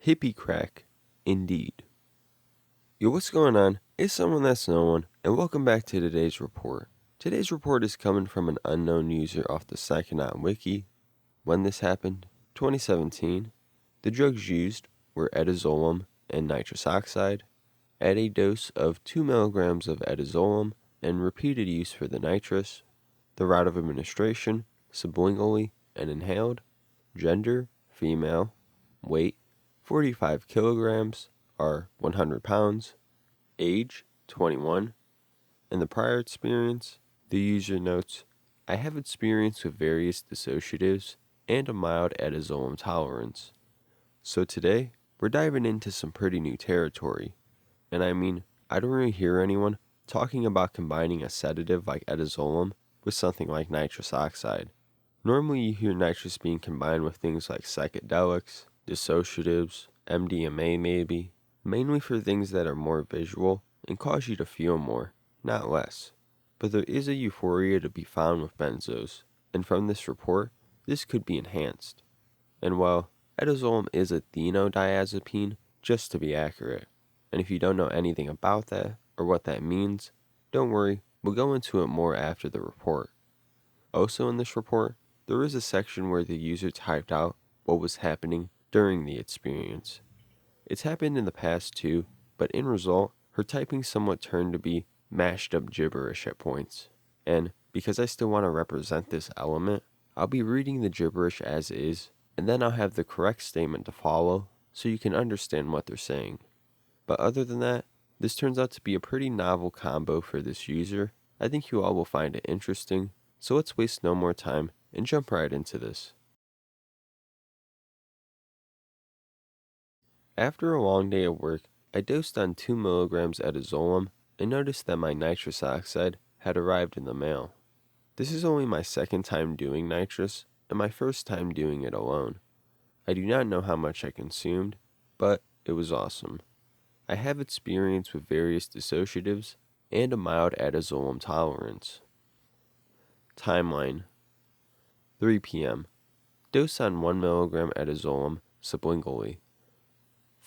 Hippy crack, indeed. Yo, what's going on? It's someone that's no one, and welcome back to today's report. Today's report is coming from an unknown user off the Psychonaut wiki. When this happened, 2017, the drugs used were Etizolam and nitrous oxide, at a dose of 2 milligrams of Etizolam and repeated use for the nitrous. The route of administration, sublingually and inhaled. Gender, female. Weight, 45 kilograms, or 100 pounds. Age, 21. In the prior experience, the user notes, I have experience with various dissociatives and a mild Etizolam tolerance. So today, we're diving into some pretty new territory. And I mean, I don't really hear anyone talking about combining a sedative like Etizolam with something like nitrous oxide. Normally you hear nitrous being combined with things like psychedelics, dissociatives, MDMA maybe, mainly for things that are more visual and cause you to feel more, not less. But there is a euphoria to be found with benzos, and from this report, this could be enhanced. And while Etizolam is a phenodiazepine, just to be accurate, and if you don't know anything about that or what that means, don't worry, we'll go into it more after the report. Also in this report, there is a section where the user typed out what was happening during the experience. It's happened in the past too, but in result, her typing somewhat turned to be mashed up gibberish at points. And because I still want to represent this element, I'll be reading the gibberish as is, and then I'll have the correct statement to follow so you can understand what they're saying. But other than that, this turns out to be a pretty novel combo for this user. I think you all will find it interesting, so let's waste no more time and jump right into this. After a long day of work, I dosed on 2 milligrams Etizolam and noticed that my nitrous oxide had arrived in the mail. This is only my second time doing nitrous and my first time doing it alone. I do not know how much I consumed, but it was awesome. I have experience with various dissociatives and a mild Etizolam tolerance. Timeline: 3 p.m. Dose on 1 milligram Etizolam sublingually.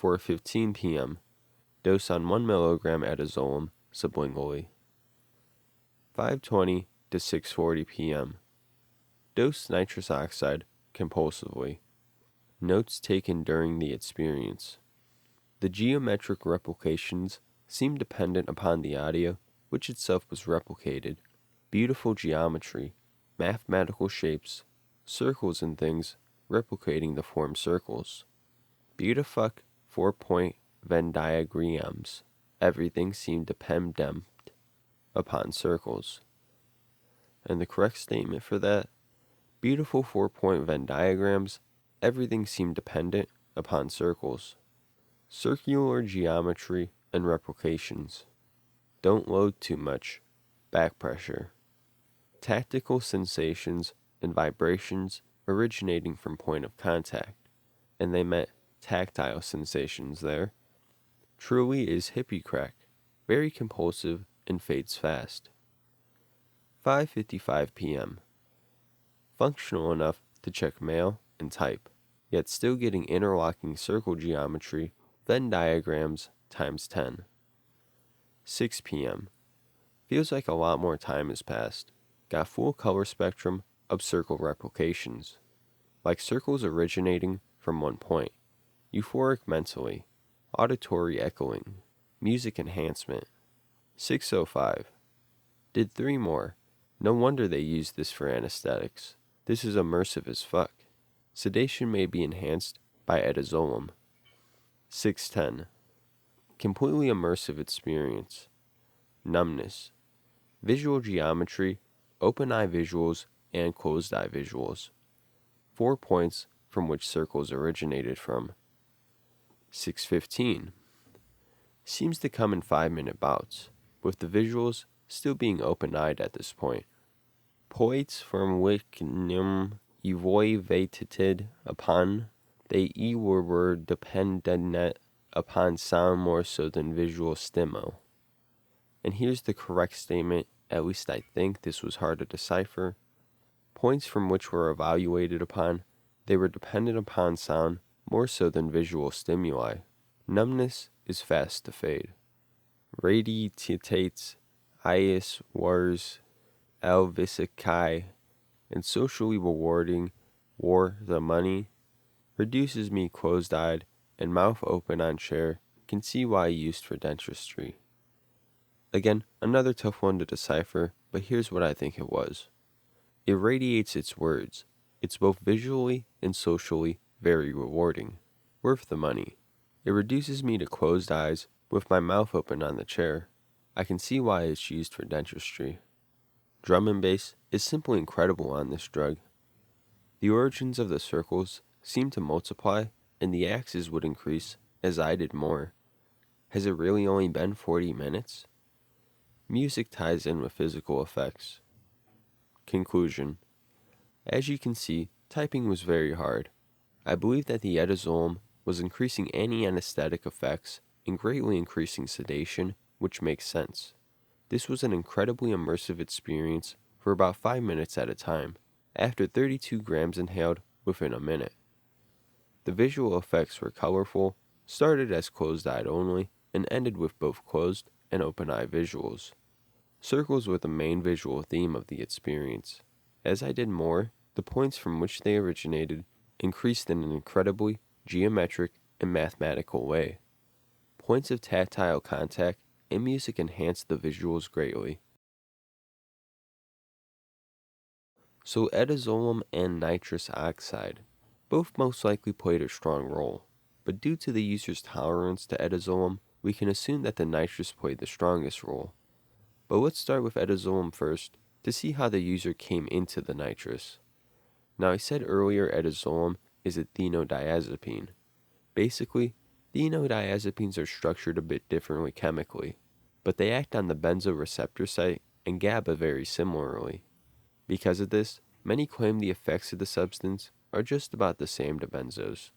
4:15 p.m. Dose on 1 milligram Etizolam sublingually. 5:20 to 6:40 p.m. Dose nitrous oxide compulsively. Notes taken during the experience. The geometric replications seem dependent upon the audio, which itself was replicated. Beautiful geometry, mathematical shapes, circles and things replicating the form circles. Beautifuck 4-point Venn diagrams. Everything seemed dependent upon circles. And the correct statement for that, beautiful 4-point Venn diagrams, everything seemed dependent upon circles. Circular geometry and replications. Don't load too much. Back pressure. Tactical sensations and vibrations originating from point of contact. And they meant tactile sensations there. Truly is hippie crack. Very compulsive and fades fast. 5:55 p.m. Functional enough to check mail and type, yet still getting interlocking circle geometry, Venn diagrams times 10. 6 p.m. Feels like a lot more time has passed. Got full color spectrum of circle replications. Like circles originating from one point. Euphoric mentally. Auditory echoing. Music enhancement. 6:05. Did 3 more. No wonder they used this for anesthetics. This is immersive as fuck. Sedation may be enhanced by Etizolam. 6:10. Completely immersive experience. Numbness. Visual geometry, open eye visuals, and closed eye visuals. 4 points from which circles originated from. 6:15. Seems to come in 5-minute bouts, with the visuals still being open-eyed at this point. Points from which evoivated upon, they were dependent upon sound more so than visual stimo. And here's the correct statement, at least I think this was hard to decipher. Points from which were evaluated upon, they were dependent upon sound more so than visual stimuli. Numbness is fast to fade. Radiates, ias, wars, elvisicae, and socially rewarding, war the money, reduces me closed-eyed and mouth open on chair, can see why used for dentistry. Again, another tough one to decipher, but here's what I think it was. It radiates its words. It's both visually and socially very rewarding. Worth the money. It reduces me to closed eyes with my mouth open on the chair. I can see why it's used for dentistry. Drum and bass is simply incredible on this drug. The origins of the circles seem to multiply and the axes would increase as I did more. Has it really only been 40 minutes? Music ties in with physical effects. Conclusion. As you can see, typing was very hard. I believe that the Etizolam was increasing anti-anesthetic effects and greatly increasing sedation, which makes sense. This was an incredibly immersive experience for about 5 minutes at a time, after 32 grams inhaled within a minute. The visual effects were colorful, started as closed-eyed only, and ended with both closed and open-eye visuals. Circles were the main visual theme of the experience. As I did more, the points from which they originated increased in an incredibly geometric and mathematical way. Points of tactile contact and music enhanced the visuals greatly. So Etizolam and nitrous oxide both most likely played a strong role, but due to the user's tolerance to Etizolam, we can assume that the nitrous played the strongest role. But let's start with Etizolam first to see how the user came into the nitrous. Now I said earlier Etizolam is a phenodiazepine. Basically, phenodiazepines are structured a bit differently chemically, but they act on the benzoreceptor site and GABA very similarly. Because of this, many claim the effects of the substance are just about the same to benzos.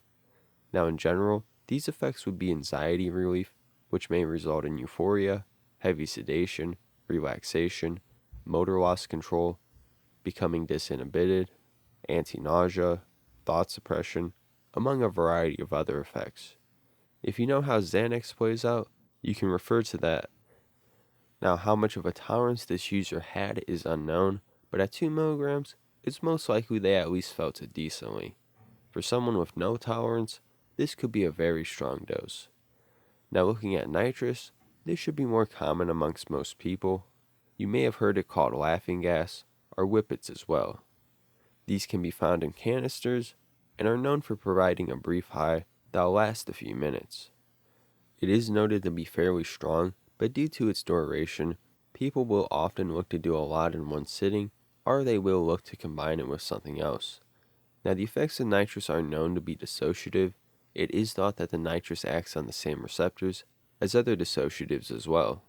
Now in general, these effects would be anxiety relief, which may result in euphoria, heavy sedation, relaxation, motor loss control, becoming disinhibited, anti-nausea, thought suppression, among a variety of other effects. If you know how Xanax plays out, you can refer to that. Now how much of a tolerance this user had is unknown, but at 2 milligrams, it's most likely they at least felt it decently. For someone with no tolerance, this could be a very strong dose. Now looking at nitrous, this should be more common amongst most people. You may have heard it called laughing gas, or whippets as well. These can be found in canisters, and are known for providing a brief high that will last a few minutes. It is noted to be fairly strong, but due to its duration, people will often look to do a lot in one sitting, or they will look to combine it with something else. Now the effects of nitrous are known to be dissociative. It is thought that the nitrous acts on the same receptors as other dissociatives as well.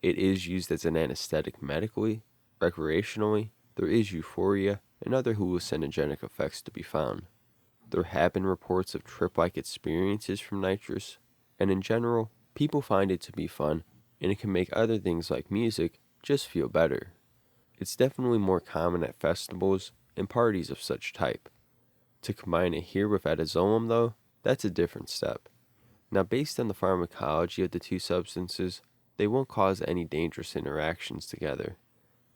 It is used as an anesthetic medically, recreationally. There is euphoria and other hallucinogenic effects to be found. There have been reports of trip-like experiences from nitrous, and in general, people find it to be fun, and it can make other things like music just feel better. It's definitely more common at festivals and parties of such type. To combine it here with Etizolam though, that's a different step. Now based on the pharmacology of the two substances, they won't cause any dangerous interactions together.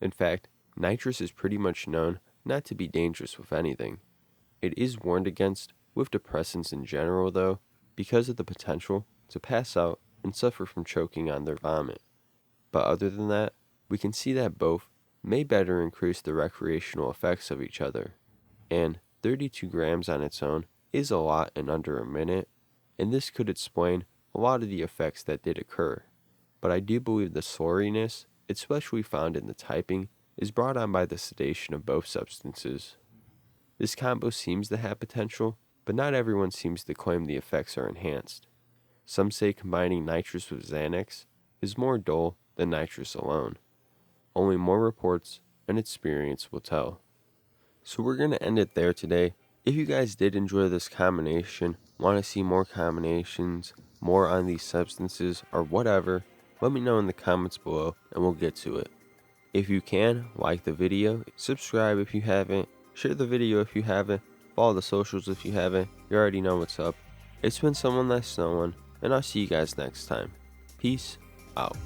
In fact, nitrous is pretty much known not to be dangerous with anything. It is warned against with depressants in general though, because of the potential to pass out and suffer from choking on their vomit. But other than that, we can see that both may better increase the recreational effects of each other, and 32 grams on its own is a lot in under a minute, and this could explain a lot of the effects that did occur. But I do believe the sloriness, especially found in the typing, is brought on by the sedation of both substances. This combo seems to have potential, but not everyone seems to claim the effects are enhanced. Some say combining nitrous with Xanax is more dull than nitrous alone. Only more reports and experience will tell. So we're going to end it there today. If you guys did enjoy this combination, want to see more combinations, more on these substances, or whatever, let me know in the comments below and we'll get to it. If you can, like the video, subscribe if you haven't, share the video if you haven't, Follow the socials if you haven't. You already know what's up. It's been someone that's no one, and I'll see you guys next time. Peace out.